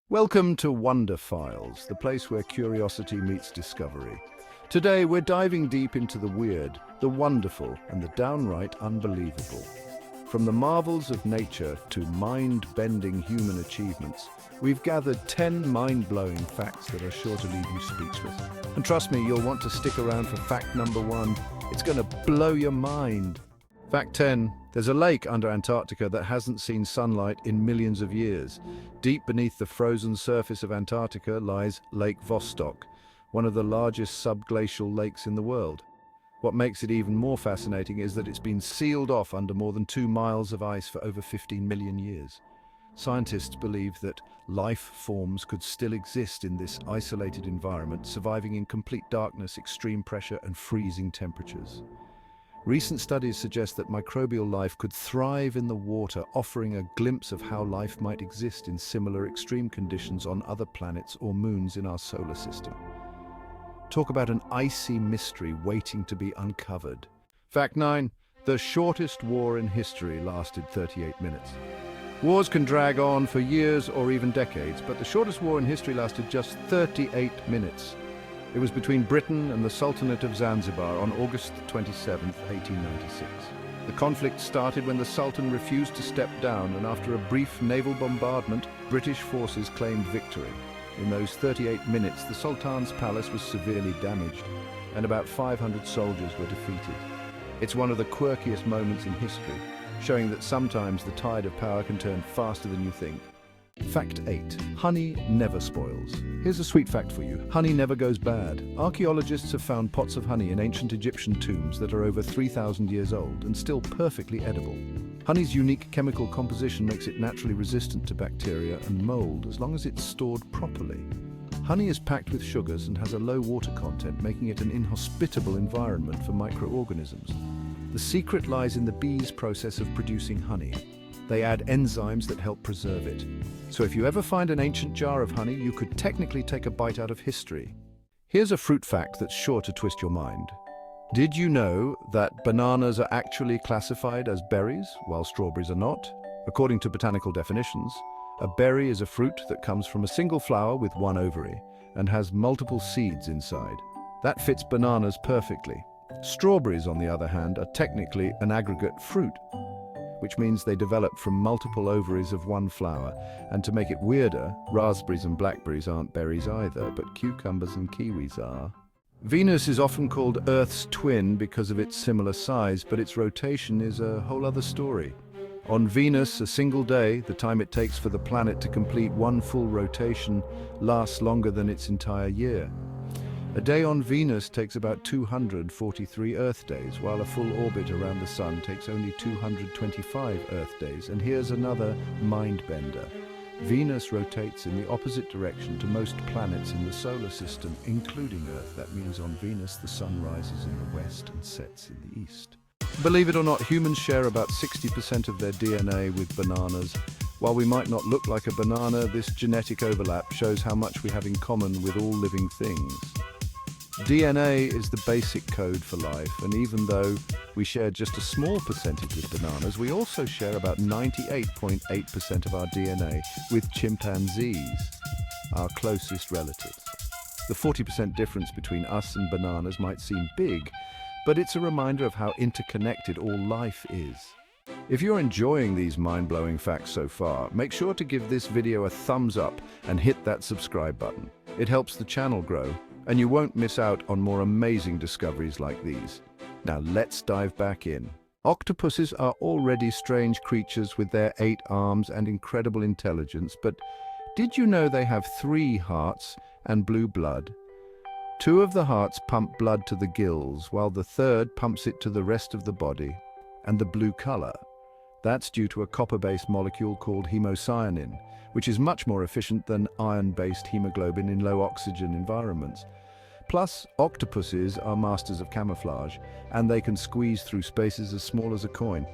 Welcome to Wonder Files, the place where curiosity meets discovery. Today we're diving deep into the weird, the wonderful, and the downright unbelievable. From the marvels of nature to mind-bending human achievements, we've gathered 10 mind-blowing facts that are sure to leave you speechless. And trust me, you'll want to stick around for fact number 1. It's going to blow your mind. Fact 10. There's a lake under Antarctica that hasn't seen sunlight in millions of years. Deep beneath the frozen surface of Antarctica lies Lake Vostok, one of the largest subglacial lakes in the world. What makes it even more fascinating is that it's been sealed off under more than 2 miles of ice for over 15 million years. Scientists believe that life forms could still exist in this isolated environment, surviving in complete darkness, extreme pressure, and freezing temperatures. Recent studies suggest that microbial life could thrive in the water, offering a glimpse of how life might exist in similar extreme conditions on other planets or moons in our solar system. Talk about an icy mystery waiting to be uncovered. Fact 9. The shortest war in history lasted 38 minutes. Wars can drag on for years or even decades, but the shortest war in history lasted just 38 minutes. It was between Britain and the Sultanate of Zanzibar on August 27, 1896. The conflict started when the Sultan refused to step down, and after a brief naval bombardment, British forces claimed victory. In those 38 minutes, the Sultan's palace was severely damaged, and about 500 soldiers were defeated. It's one of the quirkiest moments in history, showing that sometimes the tide of power can turn faster than you think. Fact 8. Honey never spoils. Here's a sweet fact for you. Honey never goes bad. Archaeologists have found pots of honey in ancient Egyptian tombs that are over 3,000 years old and still perfectly edible. Honey's unique chemical composition makes it naturally resistant to bacteria and mold as long as it's stored properly. Honey is packed with sugars and has a low water content, making it an inhospitable environment for microorganisms. The secret lies in the bees' process of producing honey. They add enzymes that help preserve it. So if you ever find an ancient jar of honey, you could technically take a bite out of history. Here's a fruit fact that's sure to twist your mind. Did you know that bananas are actually classified as berries, while strawberries are not? According to botanical definitions, a berry is a fruit that comes from a single flower with one ovary and has multiple seeds inside. That fits bananas perfectly. Strawberries, on the other hand, are technically an aggregate fruit, which means they develop from multiple ovaries of one flower. And to make it weirder, raspberries and blackberries aren't berries either, but cucumbers and kiwis are. Venus is often called Earth's twin because of its similar size, but its rotation is a whole other story. On Venus, a single day, the time it takes for the planet to complete one full rotation, lasts longer than its entire year. A day on Venus takes about 243 Earth days, while a full orbit around the Sun takes only 225 Earth days. And here's another mind-bender. Venus rotates in the opposite direction to most planets in the solar system, including Earth. That means on Venus, the Sun rises in the west and sets in the east. Believe it or not, humans share about 60% of their DNA with bananas. While we might not look like a banana, this genetic overlap shows how much we have in common with all living things. DNA is the basic code for life, and even though we share just a small percentage with bananas, we also share about 98.8% of our DNA with chimpanzees, our closest relatives. The 40% difference between us and bananas might seem big, but it's a reminder of how interconnected all life is. If you're enjoying these mind-blowing facts so far, make sure to give this video a thumbs up and hit that subscribe button. It helps the channel grow, and you won't miss out on more amazing discoveries like these. Now let's dive back in. Octopuses are already strange creatures with their 8 arms and incredible intelligence, but did you know they have 3 hearts and blue blood? 2 of the hearts pump blood to the gills, while the third pumps it to the rest of the body. And the blue color, that's due to a copper-based molecule called hemocyanin, which is much more efficient than iron-based hemoglobin in low-oxygen environments. Plus, octopuses are masters of camouflage, and they can squeeze through spaces as small as a coin.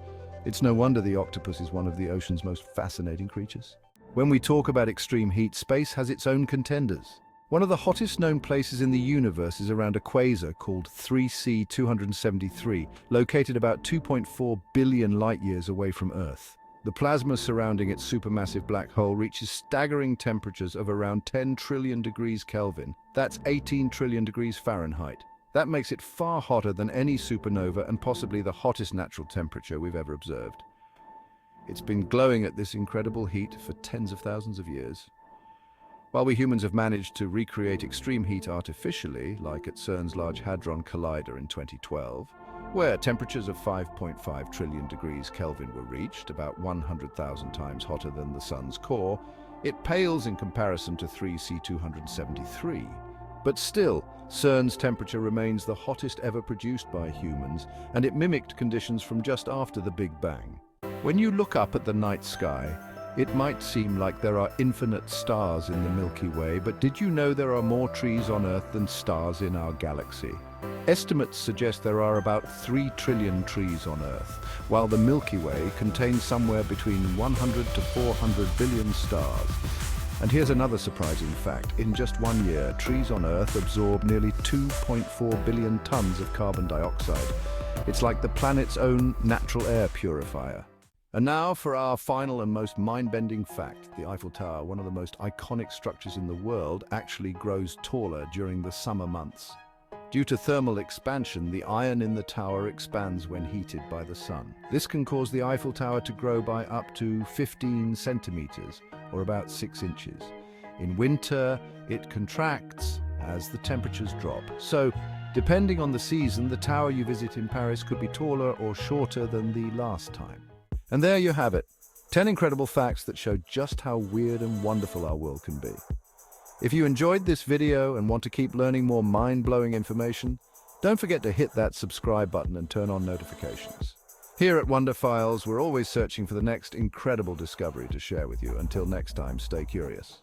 It's no wonder the octopus is one of the ocean's most fascinating creatures. When we talk about extreme heat, space has its own contenders. One of the hottest known places in the universe is around a quasar called 3C273, located about 2.4 billion light-years away from Earth. The plasma surrounding its supermassive black hole reaches staggering temperatures of around 10 trillion degrees Kelvin. That's 18 trillion degrees Fahrenheit. That makes it far hotter than any supernova and possibly the hottest natural temperature we've ever observed. It's been glowing at this incredible heat for tens of thousands of years. While we humans have managed to recreate extreme heat artificially, like at CERN's Large Hadron Collider in 2012, where temperatures of 5.5 trillion degrees Kelvin were reached, about 100,000 times hotter than the Sun's core, it pales in comparison to 3C273. But still, CERN's temperature remains the hottest ever produced by humans, and it mimicked conditions from just after the Big Bang. When you look up at the night sky, it might seem like there are infinite stars in the Milky Way, but did you know there are more trees on Earth than stars in our galaxy? Estimates suggest there are about 3 trillion trees on Earth, while the Milky Way contains somewhere between 100 to 400 billion stars. And here's another surprising fact. In just 1 year, trees on Earth absorb nearly 2.4 billion tons of carbon dioxide. It's like the planet's own natural air purifier. And now for our final and most mind-bending fact. The Eiffel Tower, one of the most iconic structures in the world, actually grows taller during the summer months. Due to thermal expansion, the iron in the tower expands when heated by the sun. This can cause the Eiffel Tower to grow by up to 15 centimeters, or about 6 inches. In winter, it contracts as the temperatures drop. So, depending on the season, the tower you visit in Paris could be taller or shorter than the last time. And there you have it, 10 incredible facts that show just how weird and wonderful our world can be. If you enjoyed this video and want to keep learning more mind-blowing information, don't forget to hit that subscribe button and turn on notifications. Here at Wonder Files, we're always searching for the next incredible discovery to share with you. Until next time, stay curious.